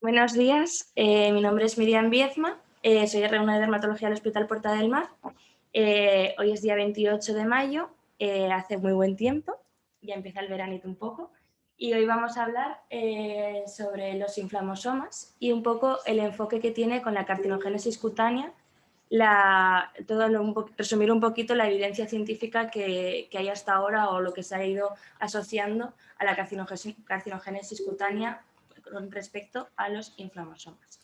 Buenos días, mi nombre es Miriam Viezma, soy reuna de dermatología del Hospital Puerta del Mar. Hoy es día 28 de mayo, hace muy buen tiempo, ya empieza el veranito un poco, y hoy vamos a hablar sobre los inflamosomas y un poco el enfoque que tiene con la carcinogénesis cutánea, resumir un poquito la evidencia científica que hay hasta ahora o lo que se ha ido asociando a la carcinogénesis cutánea con respecto a los inflamosomas.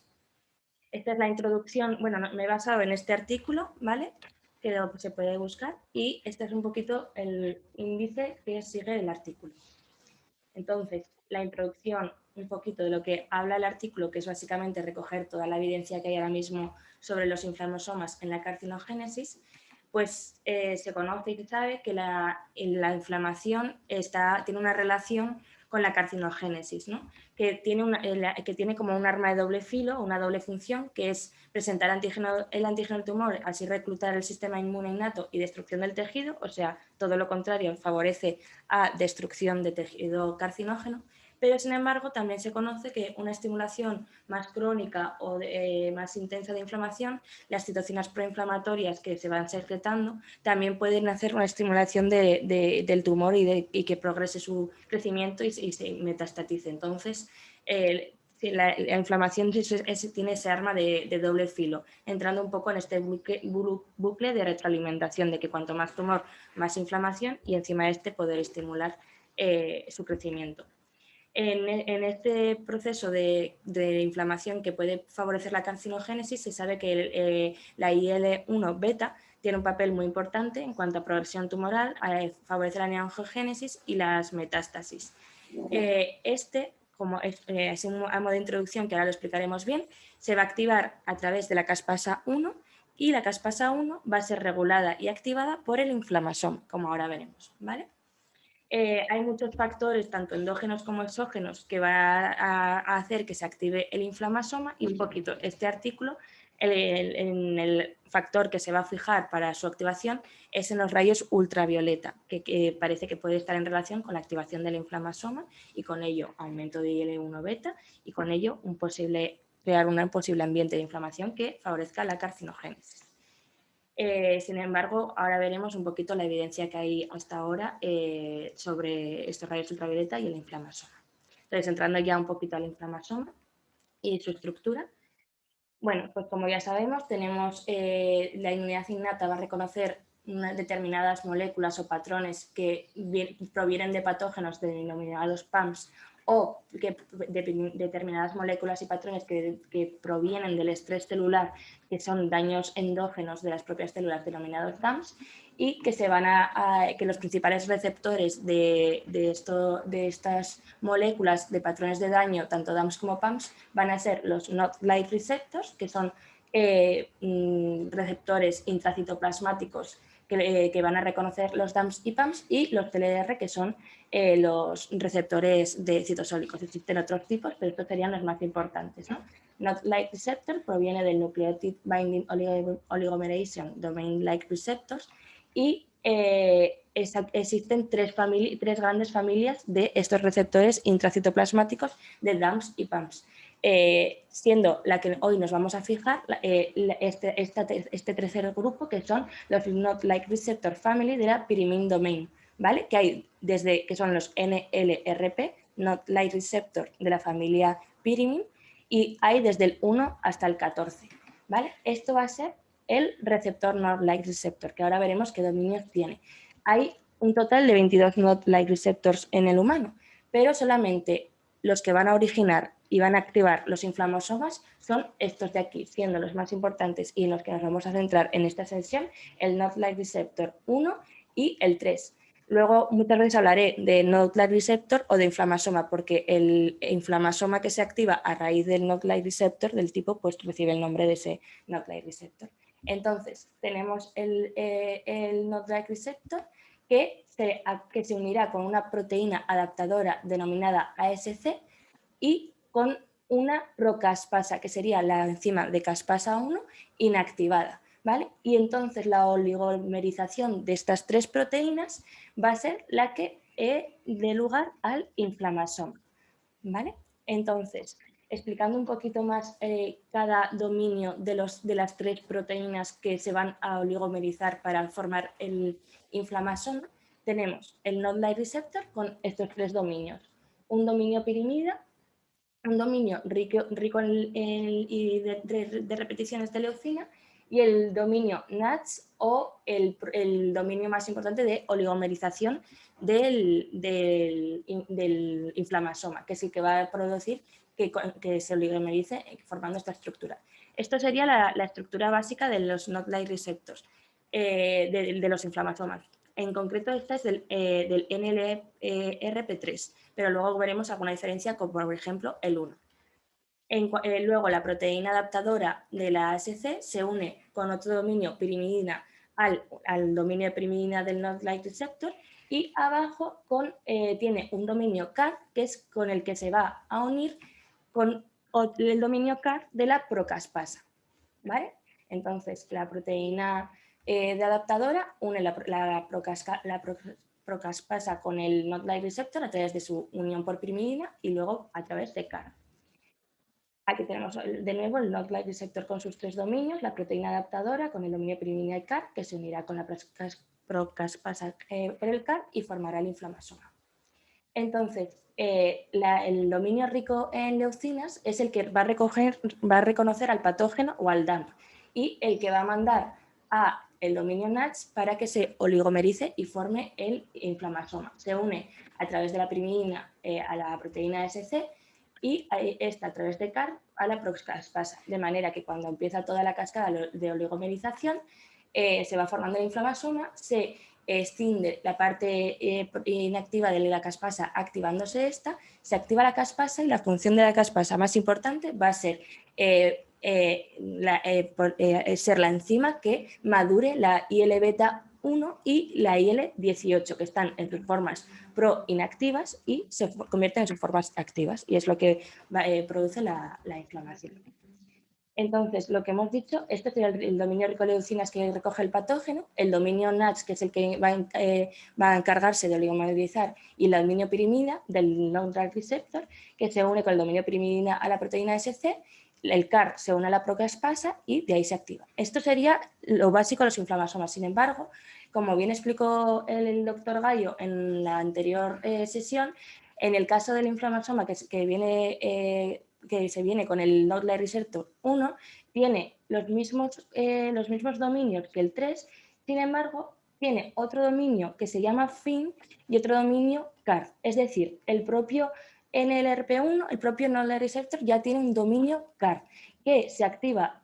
Esta es la introducción, bueno, me he basado en este artículo, ¿vale? Que se puede buscar y este es un poquito el índice que sigue el artículo. Entonces, la introducción, un poquito de lo que habla el artículo, que es básicamente recoger toda la evidencia que hay ahora mismo sobre los inflamosomas en la carcinogénesis, pues se conoce y se sabe que la inflamación tiene una relación con la carcinogénesis, ¿no? que tiene como un arma de doble filo, una doble función, que es presentar el antígeno del tumor, así reclutar el sistema inmune innato y destrucción del tejido, o sea, todo lo contrario, favorece a destrucción de tejido carcinógeno, pero sin embargo también se conoce que una estimulación más crónica o más intensa de inflamación, las citocinas proinflamatorias que se van secretando, también pueden hacer una estimulación del tumor y que progrese su crecimiento y se metastatice. Entonces, la inflamación tiene ese arma de doble filo, entrando un poco en este bucle de retroalimentación, de que cuanto más tumor, más inflamación y encima de poder estimular su crecimiento. En este proceso de inflamación que puede favorecer la carcinogénesis, se sabe que la IL-1 beta tiene un papel muy importante en cuanto a progresión tumoral, favorece la neoangiogénesis y las metástasis. Como es a modo de introducción, que ahora lo explicaremos bien, se va a activar a través de la caspasa 1 y la caspasa 1 va a ser regulada y activada por el inflamasoma, como ahora veremos, ¿vale? Hay muchos factores, tanto endógenos como exógenos, que van a hacer que se active el inflamasoma y un poquito este artículo, el factor que se va a fijar para su activación es en los rayos ultravioleta, que parece que puede estar en relación con la activación del inflamasoma y con ello aumento de IL-1 beta y con ello crear un posible ambiente de inflamación que favorezca la carcinogénesis. Sin embargo, ahora veremos un poquito la evidencia que hay hasta ahora sobre estos rayos ultravioleta y el inflamasoma. Entonces, entrando ya un poquito al inflamasoma y su estructura. Bueno, pues como ya sabemos, tenemos la inmunidad innata va a reconocer determinadas moléculas o patrones que provienen de patógenos denominados PAMs o determinadas moléculas y patrones que provienen del estrés celular, que son daños endógenos de las propias células denominados DAMs, y que que los principales receptores de estas moléculas de patrones de daño, tanto DAMs como PAMs, van a ser los Not Light Receptors, que son receptores intracitoplasmáticos que van a reconocer los DAMs y PAMs, y los TLR, que son los receptores citosólicos. Existen otros tipos, pero estos serían los más importantes, ¿no? Not-like receptor proviene del Nucleotide Binding Oligomerization Domain-like Receptors y existen tres grandes familias de estos receptores intracitoplasmáticos de DAMs y PAMs. Siendo la que hoy nos vamos a fijar este tercer grupo, que son los Not Like Receptor Family de la Pyrimidine Domain, ¿vale? Que hay desde que son los NLRP, Not Like Receptor de la familia Pyrimidine, y hay desde el 1 hasta el 14, ¿vale? Esto va a ser el receptor Not Like Receptor, que ahora veremos qué dominios tiene. Hay un total de 22 Not Like Receptors en el humano, pero solamente los que van a originar y van a activar los inflamosomas son estos de aquí, siendo los más importantes y en los que nos vamos a centrar en esta sesión, el Not Like Receptor 1 y el 3. Luego muchas veces hablaré de Not Like Receptor o de inflamasoma, porque el inflamasoma que se activa a raíz del Not Like Receptor del tipo, pues recibe el nombre de ese Not Like Receptor. Entonces, tenemos el Not Like Receptor que se unirá con una proteína adaptadora denominada ASC y con una procaspasa, que sería la enzima de caspasa 1 inactivada, ¿vale? Y entonces la oligomerización de estas tres proteínas va a ser la que dé lugar al inflamasoma, ¿vale? Entonces, explicando un poquito más cada dominio de las 3 proteínas que se van a oligomerizar para formar el inflamasoma, tenemos el Node-like receptor con estos 3 dominios. Un dominio pirimida, un dominio rico de repeticiones de leucina y el dominio NATS o el dominio más importante de oligomerización del inflamasoma, que es el que va a producir que se oligomerice formando esta estructura. Esto sería la estructura básica de los Node-like receptors, de los inflamasomas. En concreto, esta es del NLRP3, pero luego veremos alguna diferencia, como por ejemplo el 1. Luego, la proteína adaptadora de la ASC se une con otro dominio pirimidina al dominio de pirimidina del Node-like receptor y abajo tiene un dominio CAR, que es con el que se va a unir con el dominio CAR de la procaspasa, ¿vale? Entonces, la proteína de adaptadora une la procaspasa con el Node-like receptor a través de su unión por pirimidina y luego a través de CAR. Aquí tenemos de nuevo el Node-like receptor con sus 3 dominios, la proteína adaptadora con el dominio pirimidina y CAR, que se unirá con la procaspasa por el CAR y formará el inflamasoma. Entonces, el dominio rico en leucinas es el que va a reconocer al patógeno o al DAMP y el que va a mandar a el dominio NATS para que se oligomerice y forme el inflamasoma. Se une a través de la pirimidina a la proteína SC y esta a través de CAR a la procaspasa, de manera que cuando empieza toda la cascada de oligomerización se va formando el inflamasoma, se extiende la parte inactiva de la caspasa activándose esta, se activa la caspasa y la función de la caspasa más importante va a ser ser la enzima que madure la IL-beta 1 y la IL-18, que están en sus formas pro-inactivas y se convierten en sus formas activas, y es lo que produce la inflamación. Entonces, lo que hemos dicho, este sería el dominio rico de leucinas que recoge el patógeno, el dominio NATS, que es el que va a encargarse de oligomerizar, y el dominio pirimida del Node-like receptor, que se une con el dominio pirimidina a la proteína SC, el CAR se une a la procaspasa y de ahí se activa. Esto sería lo básico de los inflamasomas. Sin embargo, como bien explicó el doctor Gallo en la anterior sesión, en el caso del inflamasoma que se viene con el Node-like receptor 1, tiene los mismos dominios que el 3, sin embargo, tiene otro dominio que se llama FIN y otro dominio CAR. Es decir, el propio NLRP1, el propio Node-like receptor, ya tiene un dominio CAR que se activa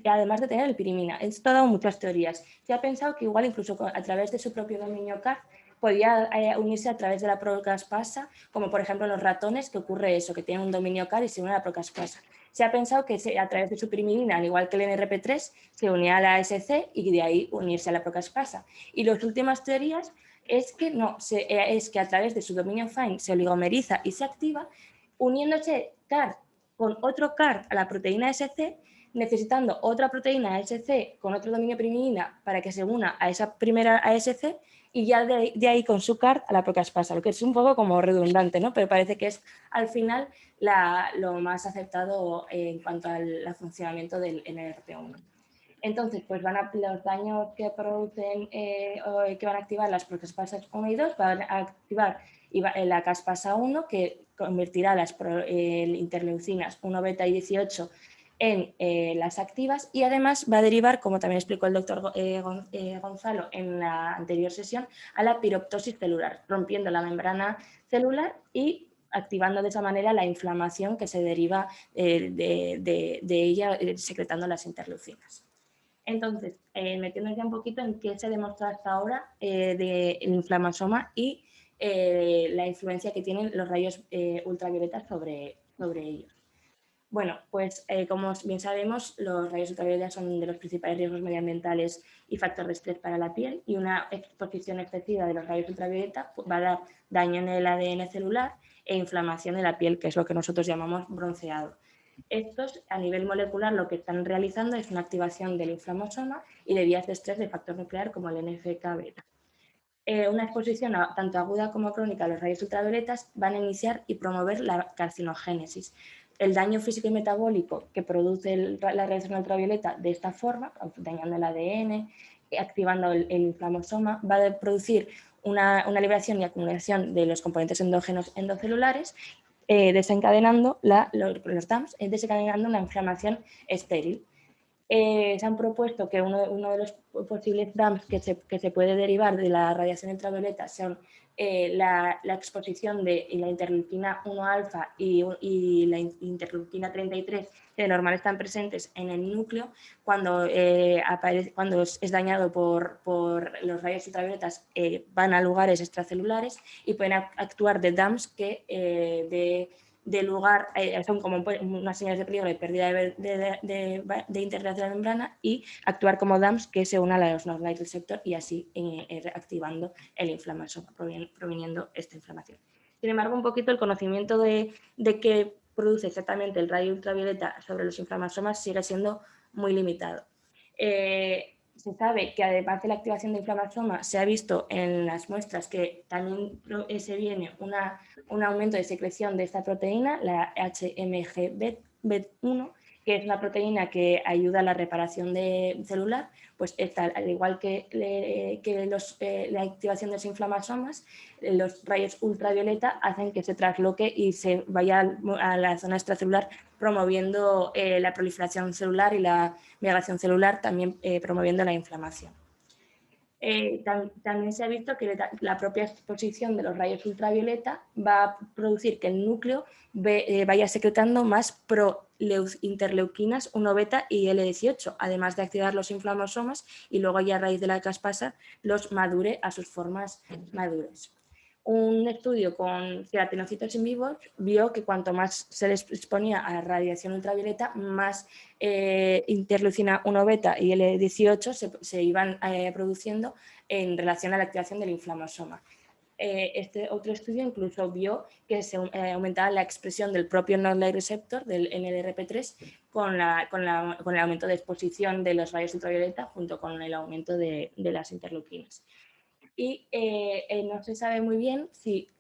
además de tener el pirimina. Esto ha dado muchas teorías. Se ha pensado que igual incluso a través de su propio dominio CAR podía unirse a través de la procaspasa, como por ejemplo en los ratones, que ocurre eso, que tienen un dominio CAR y se une a la procaspasa. Se ha pensado que a través de su pirimidina, al igual que el NRP3, se unía a la ASC y de ahí unirse a la procaspasa. Y las últimas teorías es que no, es que a través de su dominio FINE se oligomeriza y se activa, uniéndose CAR con otro CAR a la proteína SC, necesitando otra proteína SC con otro dominio pirimidina para que se una a esa primera ASC y ya de ahí con su CAR a la procaspasa, lo que es un poco como redundante, ¿no? Pero parece que es al final lo más aceptado en cuanto al funcionamiento del NRP1. Entonces, pues los daños que producen o que van a activar las procaspasas 1 y 2 van a activar la caspasa 1, que convertirá las interleucinas 1 beta y 18 en las activas, y además va a derivar, como también explicó el doctor Gonzalo en la anterior sesión, a la piroptosis celular, rompiendo la membrana celular y activando de esa manera la inflamación que se deriva de ella secretando las interleucinas. Entonces, metiéndonos ya un poquito en qué se demostrado hasta ahora del inflamasoma y la influencia que tienen los rayos ultravioletas sobre ellos. Bueno, pues como bien sabemos, los rayos ultravioletas son de los principales riesgos medioambientales y factor de estrés para la piel, y una exposición excesiva de los rayos ultravioleta va a dar daño en el ADN celular e inflamación de la piel, que es lo que nosotros llamamos bronceado. Estos, a nivel molecular, lo que están realizando es una activación del inflamosoma y de vías de estrés de factor nuclear como el NFK-beta. una exposición tanto aguda como crónica a los rayos ultravioletas van a iniciar y promover la carcinogénesis. El daño físico y metabólico que produce la radiación ultravioleta de esta forma, dañando el ADN, activando el inflamosoma, va a producir una liberación y acumulación de los componentes endógenos endocelulares, desencadenando los DAMs, desencadenando una inflamación estéril. Se han propuesto que uno de los posibles DAMs que se puede derivar de la radiación ultravioleta son la exposición de la interleuquina 1-alfa y la interleuquina 33, que de normal están presentes en el núcleo, cuando es dañado por los rayos ultravioletas, van a lugares extracelulares y pueden actuar de DAMs que de lugar, son como unas señales de peligro de pérdida de integridad de la membrana, y actuar como DAMs que se unan a los North-Light Receptor y así activando el inflamasoma, proviniendo esta inflamación. Sin embargo, un poquito el conocimiento de qué produce exactamente el rayo ultravioleta sobre los inflamasomas sigue siendo muy limitado. Se sabe que además de la activación de inflamasoma, se ha visto en las muestras que también se viene un aumento de secreción de esta proteína, la HMG-BET1, que es una proteína que ayuda a la reparación celular. Pues esta, al igual que la activación de los inflamasomas, los rayos ultravioleta hacen que se trasloque y se vaya a la zona extracelular, promoviendo la proliferación celular y la migración celular, también promoviendo la inflamación. También se ha visto que la propia exposición de los rayos ultravioleta va a producir que el núcleo vaya secretando más prointerleuquinas 1-beta y L18, además de activar los inflamosomas, y luego ya a raíz de la caspasa los madure a sus formas maduras. Un estudio con queratinocitos in vivo vio que cuanto más se les exponía a radiación ultravioleta, más interleucina 1-beta y L18 se iban produciendo en relación a la activación del inflamosoma. Este otro estudio incluso vio que se aumentaba la expresión del propio North-Light Receptor, del NLRP3, con el aumento de exposición de los rayos ultravioleta junto con el aumento de las interleuquinas. Y no se sabe muy bien si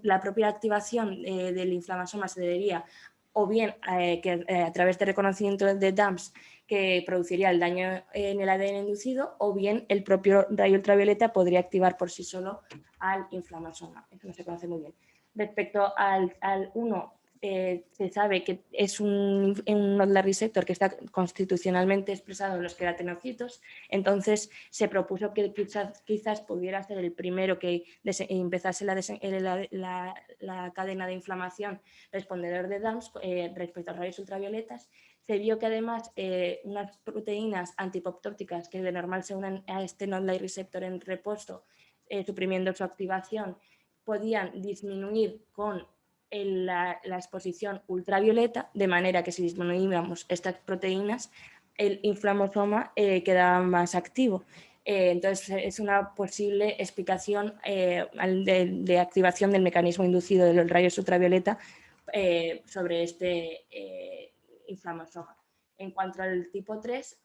la propia activación del inflamasoma se debería o bien a través de reconocimiento de DAMs que produciría el daño en el ADN inducido, o bien el propio rayo ultravioleta podría activar por sí solo al inflamasoma. Eso no se conoce muy bien. Respecto al 1, se sabe que es un North-Light Receptor que está constitucionalmente expresado en los queratinocitos, entonces se propuso que quizás pudiera ser el primero que empezase la cadena de inflamación respondedor de DAMs respecto a rayos ultravioletas. Se vio que además unas proteínas antipoptóticas que de normal se unen a este North-Light Receptor en reposo, suprimiendo su activación, podían disminuir con la exposición ultravioleta, de manera que si disminuíamos estas proteínas, el inflamosoma quedaba más activo. Entonces, es una posible explicación de activación del mecanismo inducido de los rayos ultravioleta sobre este inflamosoma. En cuanto al tipo 3,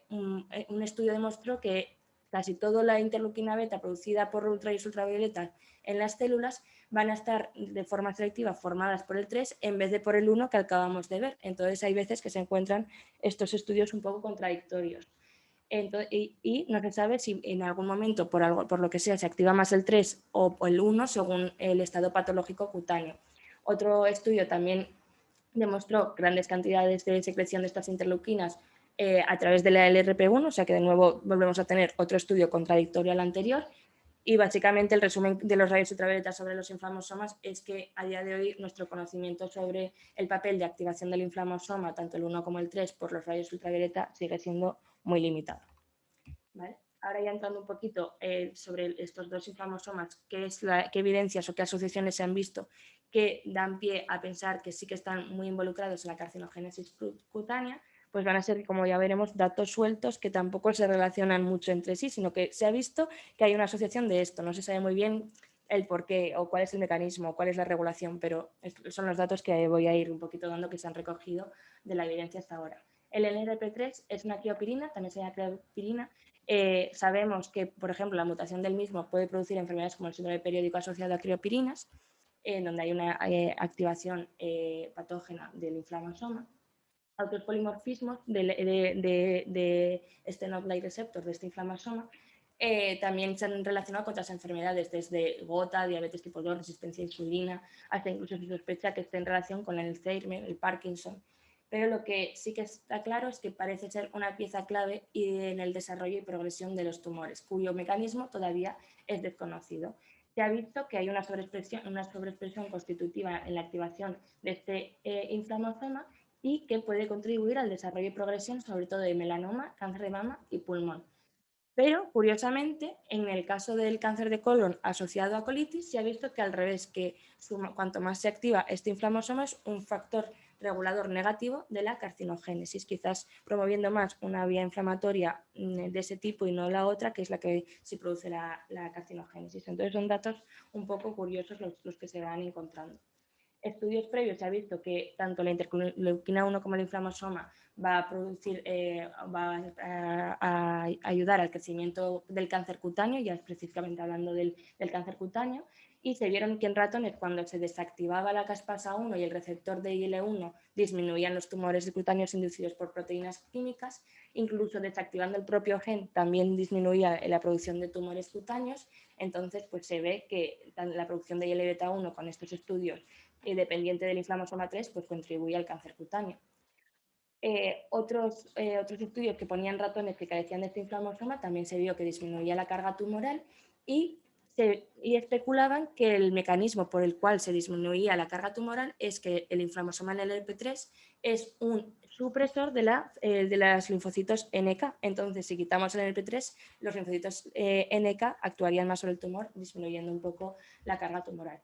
un estudio demostró que casi toda la interleuquina beta producida por rayos ultravioleta en las células van a estar de forma selectiva formadas por el 3 en vez de por el 1 que acabamos de ver. Entonces hay veces que se encuentran estos estudios un poco contradictorios. Entonces, y no se sabe si en algún momento, por lo que sea, se activa más el 3 o el 1 según el estado patológico cutáneo. Otro estudio también demostró grandes cantidades de secreción de estas interleuquinas a través de la LRP1, o sea que de nuevo volvemos a tener otro estudio contradictorio al anterior. Y básicamente el resumen de los rayos ultravioleta sobre los inflamosomas es que a día de hoy nuestro conocimiento sobre el papel de activación del inflamosoma, tanto el 1 como el 3, por los rayos ultravioleta sigue siendo muy limitado. ¿Vale? Ahora ya entrando un poquito sobre estos dos inflamosomas, qué evidencias o qué asociaciones se han visto que dan pie a pensar que sí que están muy involucrados en la carcinogénesis cutánea, pues van a ser, como ya veremos, datos sueltos que tampoco se relacionan mucho entre sí, sino que se ha visto que hay una asociación de esto. No se sabe muy bien el por qué o cuál es el mecanismo, cuál es la regulación, pero son los datos que voy a ir un poquito dando que se han recogido de la evidencia hasta ahora. El NRP3 es una criopirina, también se llama criopirina, Sabemos que, por ejemplo, la mutación del mismo puede producir enfermedades como el síndrome periódico asociado a criopirinas, en donde hay una activación patógena del inflammasoma. Otros polimorfismos de stenoblast receptor de este inflammasoma también se han relacionado con otras enfermedades, desde gota, diabetes tipo 2, resistencia a insulina, hasta incluso se sospecha que esté en relación con el Alzheimer, el Parkinson. Pero lo que sí que está claro es que parece ser una pieza clave en el desarrollo y progresión de los tumores, cuyo mecanismo todavía es desconocido. Se ha visto que hay una sobreexpresión constitutiva en la activación de este inflammasoma y que puede contribuir al desarrollo y progresión, sobre todo de melanoma, cáncer de mama y pulmón. Pero, curiosamente, en el caso del cáncer de colon asociado a colitis, se ha visto que al revés, que cuanto más se activa este inflammasoma es un factor regulador negativo de la carcinogénesis, quizás promoviendo más una vía inflamatoria de ese tipo y no la otra, que es la que sí produce la carcinogénesis. Entonces son datos un poco curiosos los que se van encontrando. Estudios previos se ha visto que tanto la interleuquina 1 como el inflammasoma va a ayudar al crecimiento del cáncer cutáneo, ya específicamente hablando del cáncer cutáneo, y se vieron que en ratones cuando se desactivaba la caspasa 1 y el receptor de IL-1 disminuían los tumores cutáneos inducidos por proteínas químicas, incluso desactivando el propio gen también disminuía la producción de tumores cutáneos. Entonces pues se ve que la producción de IL-beta 1 con estos estudios dependiente del inflammasoma 3, pues contribuye al cáncer cutáneo. Otros estudios que ponían ratones que carecían de este inflammasoma también se vio que disminuía la carga tumoral y especulaban que el mecanismo por el cual se disminuía la carga tumoral es que el inflammasoma NLRP3 es un supresor de los linfocitos NK. Entonces, si quitamos el NLRP3, los linfocitos NK actuarían más sobre el tumor, disminuyendo un poco la carga tumoral.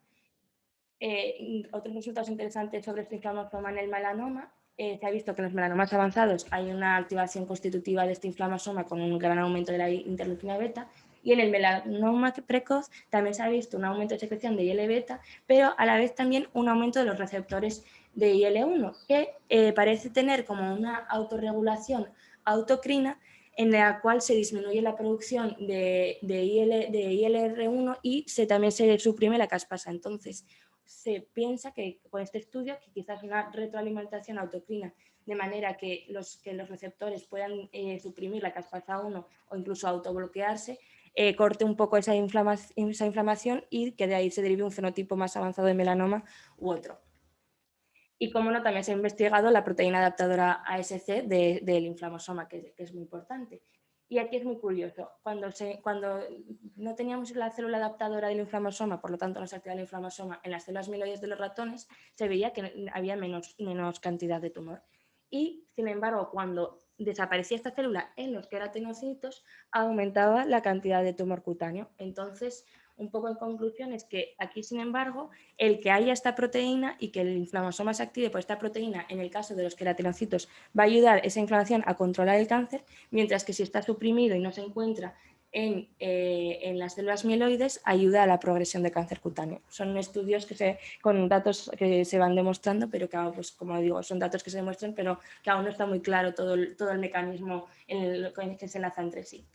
Otros resultados interesantes sobre este inflammasoma en el melanoma. Se ha visto que en los melanomas avanzados hay una activación constitutiva de este inflammasoma con un gran aumento de la interleuquina beta, y en el melanoma precoz también se ha visto un aumento de secreción de IL-beta, pero a la vez también un aumento de los receptores de IL-1, que parece tener como una autorregulación autocrina en la cual se disminuye la producción de ILR1 y también se suprime la caspasa. Entonces, se piensa que con este estudio, que quizás una retroalimentación autocrina, de manera que los receptores puedan suprimir la caspasa 1 o incluso autobloquearse, corte un poco esa inflamación y que de ahí se derive un fenotipo más avanzado de melanoma u otro. Y como no, también se ha investigado la proteína adaptadora ASC del inflammasoma, que es muy importante. Y aquí es muy curioso, cuando no teníamos la célula adaptadora del inflammasoma, por lo tanto no se activaba el inflammasoma en las células mieloides de los ratones, se veía que había menos cantidad de tumor. Y, sin embargo, cuando desaparecía esta célula en los queratinocitos, aumentaba la cantidad de tumor cutáneo. Entonces, un poco en conclusión, es que aquí, sin embargo, el que haya esta proteína y que el inflammasoma se active por esta proteína, en el caso de los queratinocitos, va a ayudar esa inflamación a controlar el cáncer, mientras que si está suprimido y no se encuentra en las células mieloides, ayuda a la progresión de cáncer cutáneo. Son estudios con datos que se van demostrando, pero que, pues, como digo, son datos que se demuestran, pero que aún no está muy claro todo el mecanismo en el que se enlaza entre sí.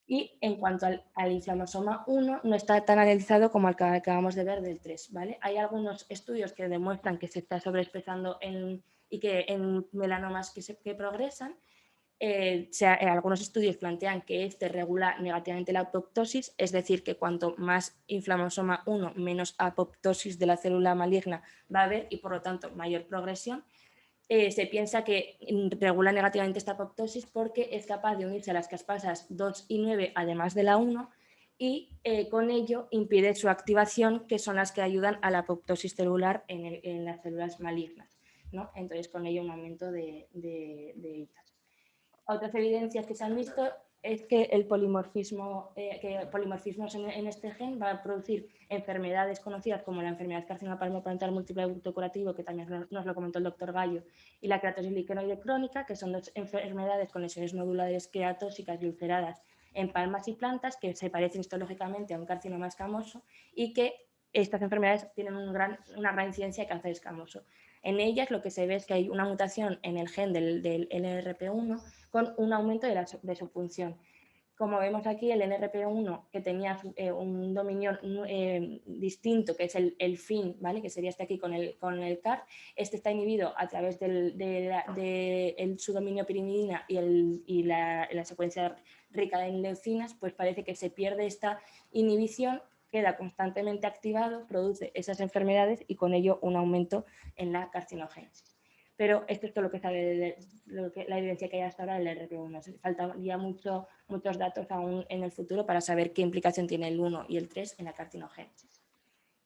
Y en cuanto al inflammasoma 1, no está tan analizado como el que acabamos de ver del 3, ¿vale? Hay algunos estudios que demuestran que se está sobreexpresando y que en melanomas que progresan. Algunos estudios plantean que este regula negativamente la apoptosis, es decir, que cuanto más inflammasoma 1, menos apoptosis de la célula maligna va a haber y por lo tanto mayor progresión. Se piensa que regula negativamente esta apoptosis porque es capaz de unirse a las caspasas 2 y 9, además de la 1, y con ello impide su activación, que son las que ayudan a la apoptosis celular en las células malignas, ¿no? Entonces, con ello un aumento de ellas. Otras evidencias que se han visto es que el polimorfismos en este gen va a producir enfermedades conocidas como la enfermedad carcinoma palmoparental múltiple agudo curativo, que también nos lo comentó el doctor Gallo, y la queratosis liquenoide crónica, que son dos enfermedades con lesiones nodulares queratóxicas y ulceradas en palmas y plantas que se parecen histológicamente a un carcinoma escamoso y que estas enfermedades tienen una gran incidencia de cáncer escamoso. En ellas lo que se ve es que hay una mutación en el gen del NRP1 con un aumento de su función. Como vemos aquí, el NRP1, que tenía un dominio distinto, que es el FIN, ¿vale? Que sería este aquí con el CAR, este está inhibido a través de su dominio pirimidina y la secuencia rica en leucinas, pues parece que se pierde esta inhibición, queda constantemente activado, produce esas enfermedades y con ello un aumento en la carcinogénesis. Pero esto es todo lo que sabe la evidencia que hay hasta ahora del RP1. Faltaría muchos datos aún en el futuro para saber qué implicación tiene el 1 y el 3 en la carcinogénesis.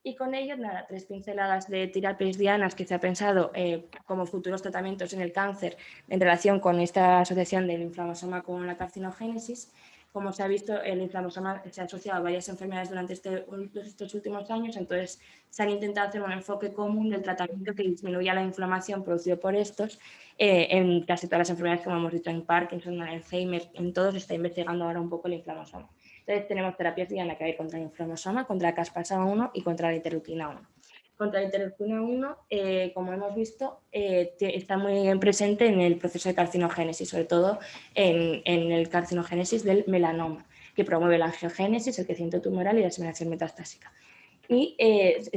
Y con ello, nada, 3 pinceladas de terapias dianas que se ha pensado como futuros tratamientos en el cáncer en relación con esta asociación del inflamosoma con la carcinogénesis. Como se ha visto, el inflamosoma se ha asociado a varias enfermedades durante estos últimos años, entonces se han intentado hacer un enfoque común del tratamiento que disminuya la inflamación producida por estos en casi todas las enfermedades, como hemos dicho, en Parkinson, en Alzheimer, en todos se está investigando ahora un poco el inflamosoma. Entonces tenemos terapias diana que hay contra el inflamosoma, contra la caspasa-1 y contra la interleuquina 1. Contra la interleuquina 1, como hemos visto, está muy bien presente en el proceso de carcinogénesis, sobre todo en el carcinogénesis del melanoma, que promueve la angiogénesis, el crecimiento tumoral y la diseminación metastásica. Y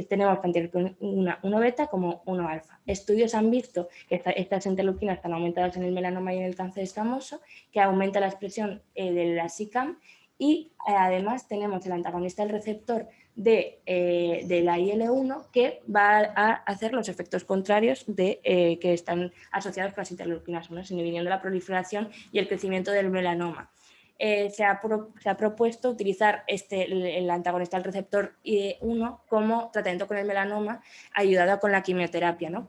tenemos tanto interleuquina 1 beta como 1 alfa. Estudios han visto que estas interleuquinas están aumentadas en el melanoma y en el cáncer escamoso, que aumenta la expresión de la SICAM y además tenemos el antagonista del receptor de la IL-1 que va a hacer los efectos contrarios que están asociados con las interleuquinas 1, inhibiendo la proliferación y el crecimiento del melanoma. Se ha propuesto utilizar el antagonista del receptor 1 como tratamiento con el melanoma ayudado con la quimioterapia, ¿no?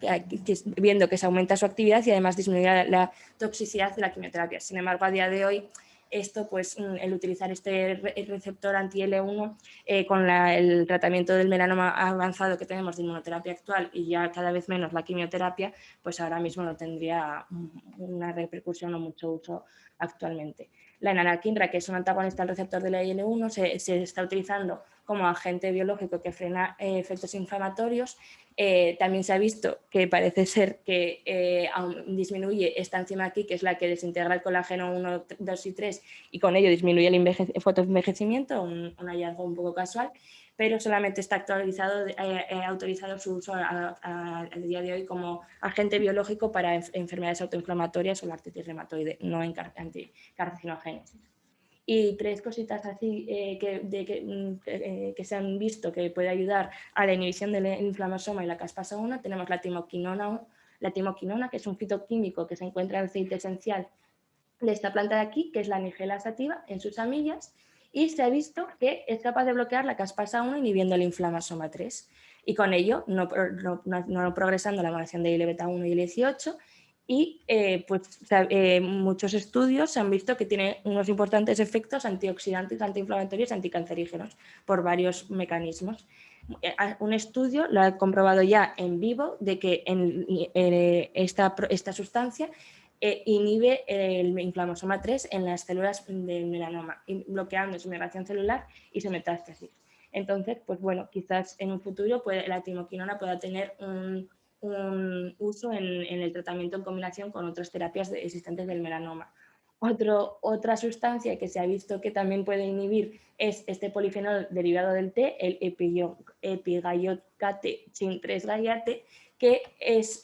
Viendo que se aumenta su actividad y además disminuye la toxicidad de la quimioterapia. Sin embargo, a día de hoy, el utilizar este receptor anti-L1 con el tratamiento del melanoma avanzado que tenemos de inmunoterapia actual y ya cada vez menos la quimioterapia, pues ahora mismo no tendría una repercusión o mucho uso actualmente. La enalaquindra, que es un antagonista al receptor de la IL-1, se está utilizando como agente biológico que frena efectos inflamatorios. También se ha visto que parece ser que disminuye esta enzima aquí, que es la que desintegra el colágeno 1, 2 y 3, y con ello disminuye el fotoenvejecimiento, un hallazgo un poco casual, pero solamente está autorizado su uso a día de hoy como agente biológico para enfermedades autoinflamatorias o la artritis reumatoide, no en carcinogénesis. Y 3 cositas así que se han visto que puede ayudar a la inhibición del inflamosoma y la caspasa-1. Tenemos la timoquinona, que es un fitoquímico que se encuentra en el aceite esencial de esta planta de aquí, que es la nigella sativa, en sus semillas, y se ha visto que es capaz de bloquear la caspasa-1 inhibiendo el inflamosoma 3 y con ello no progresando la emanación de IL-beta-1 y IL-18. Y muchos estudios se han visto que tiene unos importantes efectos antioxidantes, antiinflamatorios y anticancerígenos por varios mecanismos. Un estudio lo ha comprobado ya en vivo de que esta sustancia inhibe el inflamosoma 3 en las células del melanoma, bloqueando su migración celular y su metástasis. Entonces, pues bueno, quizás en un futuro la timoquinona pueda tener un uso en el tratamiento en combinación con otras terapias existentes del melanoma. Otra sustancia que se ha visto que también puede inhibir es este polifenol derivado del té, el epigallocate chin-3-gallate, que es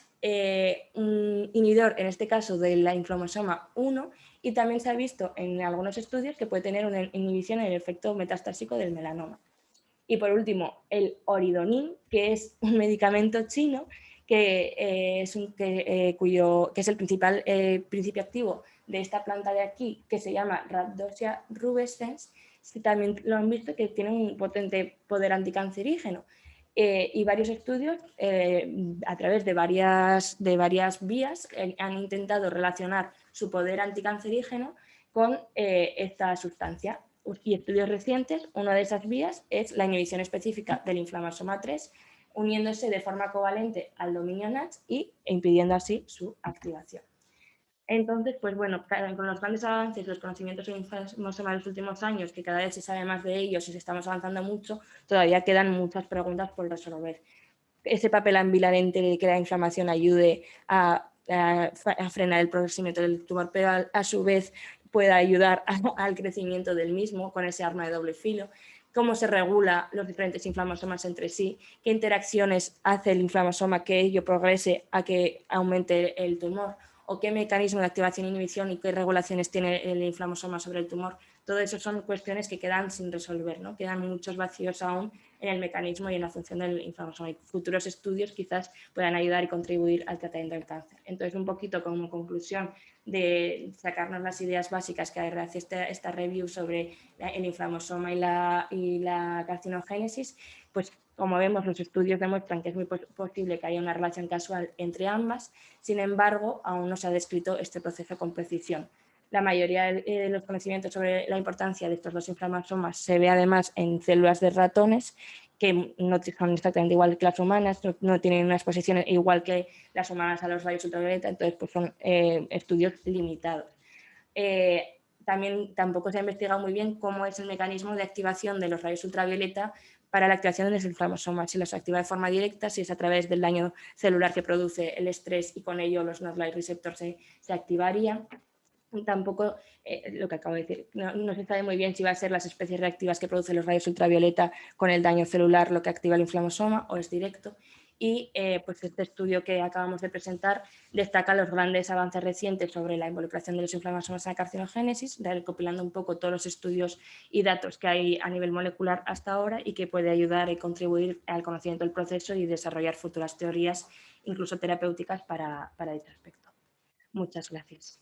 un inhibidor, en este caso, de la inflamosoma 1, y también se ha visto en algunos estudios que puede tener una inhibición en el efecto metastásico del melanoma. Y por último, el oridonin, que es un medicamento chino que es el principal principio activo de esta planta de aquí, que se llama Rhabdosia rubescens. También lo han visto que tiene un potente poder anticancerígeno. Y varios estudios a través de varias vías han intentado relacionar su poder anticancerígeno con esta sustancia. Y estudios recientes, una de esas vías es la inhibición específica del inflamosoma 3, uniéndose de forma covalente al dominio NATS e impidiendo así su activación. Entonces, pues bueno, con los grandes avances, los conocimientos del inflamosoma de los últimos años, que cada vez se sabe más de ellos y estamos avanzando mucho, todavía quedan muchas preguntas por resolver. ese papel ambivalente de que la inflamación ayude a frenar el crecimiento del tumor, pero a su vez pueda ayudar al crecimiento del mismo con ese arma de doble filo, cómo se regula los diferentes inflamasomas entre sí, qué interacciones hace el inflamasoma que ello progrese a que aumente el tumor, o qué mecanismo de activación e inhibición y qué regulaciones tiene el inflamosoma sobre el tumor. Todo eso son cuestiones que quedan sin resolver, ¿no? Quedan muchos vacíos aún en el mecanismo y en la función del inflamosoma. Y futuros estudios quizás puedan ayudar y contribuir al tratamiento del cáncer. Entonces, un poquito como conclusión de sacarnos las ideas básicas que hace esta review sobre el inflamosoma y la carcinogénesis, pues como vemos, los estudios demuestran que es muy posible que haya una relación causal entre ambas. Sin embargo, aún no se ha descrito este proceso con precisión. La mayoría de los conocimientos sobre la importancia de estos dos inflamasomas se ve además en células de ratones que no son exactamente igual que las humanas, no tienen una exposición igual que las humanas a los rayos ultravioleta, entonces pues son estudios limitados. También tampoco se ha investigado muy bien cómo es el mecanismo de activación de los rayos ultravioleta para la activación de los inflamosomas, si los activa de forma directa, si es a través del daño celular que produce el estrés y con ello los NOD-like receptors se activarían. Tampoco, lo que acabo de decir, no se sabe muy bien si va a ser las especies reactivas que producen los rayos ultravioleta con el daño celular lo que activa el inflamosoma o es directo. Y pues este estudio que acabamos de presentar destaca los grandes avances recientes sobre la involucración de los inflamasomas en la carcinogénesis, recopilando un poco todos los estudios y datos que hay a nivel molecular hasta ahora y que puede ayudar y contribuir al conocimiento del proceso y desarrollar futuras teorías, incluso terapéuticas, para dicho aspecto. Muchas gracias.